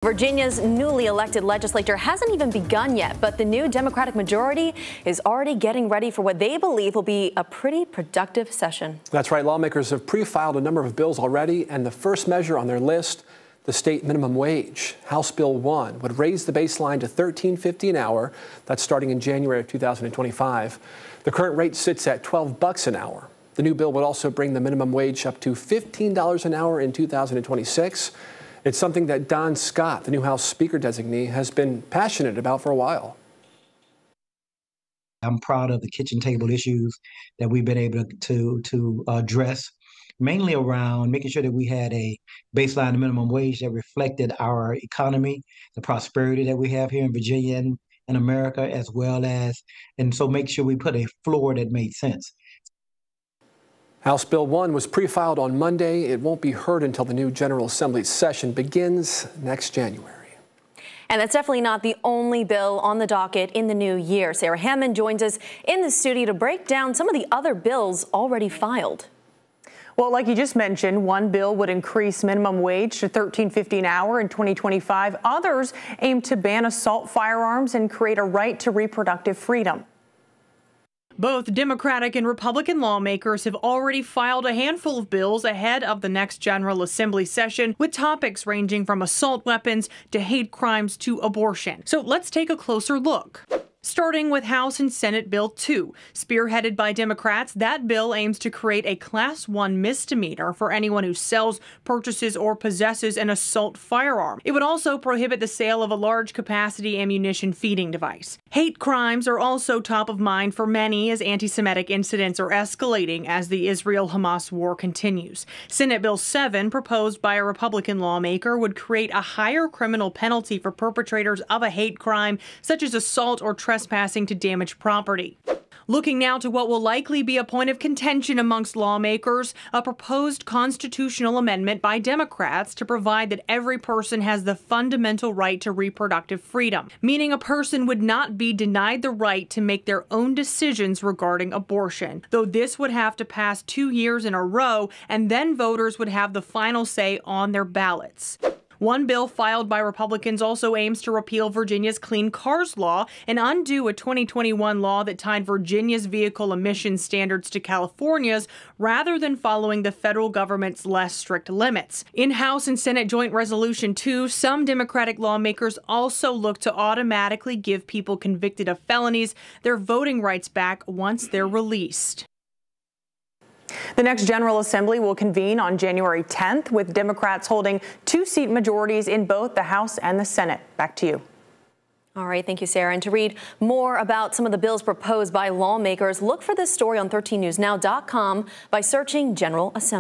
Virginia's newly elected legislature hasn't even begun yet, but the new Democratic majority is already getting ready for what they believe will be a pretty productive session. That's right. Lawmakers have pre-filed a number of bills already, and the first measure on their list, the state minimum wage. House Bill 1 would raise the baseline to $13.50 an hour. That's starting in January of 2025. The current rate sits at $12 an hour. The new bill would also bring the minimum wage up to $15 an hour in 2026. It's something that Don Scott, the new House Speaker designee, has been passionate about for a while. I'm proud of the kitchen table issues that we've been able to address, mainly around making sure that we had a baseline minimum wage that reflected our economy, the prosperity that we have here in Virginia and in America, as well as, and so make sure we put a floor that made sense. House Bill 1 was pre-filed on Monday. It won't be heard until the new General Assembly session begins next January. And that's definitely not the only bill on the docket in the new year. Sarah Hammond joins us in the studio to break down some of the other bills already filed. Well, like you just mentioned, one bill would increase minimum wage to $13.50 an hour in 2025. Others aim to ban assault firearms and create a right to reproductive freedom. Both Democratic and Republican lawmakers have already filed a handful of bills ahead of the next General Assembly session, with topics ranging from assault weapons to hate crimes to abortion. So let's take a closer look. Starting with House and Senate Bill 2. Spearheaded by Democrats, that bill aims to create a Class 1 misdemeanor for anyone who sells, purchases, or possesses an assault firearm. It would also prohibit the sale of a large-capacity ammunition feeding device. Hate crimes are also top of mind for many as anti-Semitic incidents are escalating as the Israel-Hamas war continues. Senate Bill 7, proposed by a Republican lawmaker, would create a higher criminal penalty for perpetrators of a hate crime, such as assault or trespassing to damage property. Looking now to what will likely be a point of contention amongst lawmakers, a proposed constitutional amendment by Democrats to provide that every person has the fundamental right to reproductive freedom, meaning a person would not be denied the right to make their own decisions regarding abortion, though this would have to pass 2 years in a row, and then voters would have the final say on their ballots. One bill filed by Republicans also aims to repeal Virginia's Clean Cars law and undo a 2021 law that tied Virginia's vehicle emission standards to California's rather than following the federal government's less strict limits. In House and Senate Joint Resolution 2, some Democratic lawmakers also look to automatically give people convicted of felonies their voting rights back once they're released. The next General Assembly will convene on January 10th, with Democrats holding 2-seat majorities in both the House and the Senate. Back to you. All right, thank you, Sarah. And to read more about some of the bills proposed by lawmakers, look for this story on 13newsnow.com by searching General Assembly.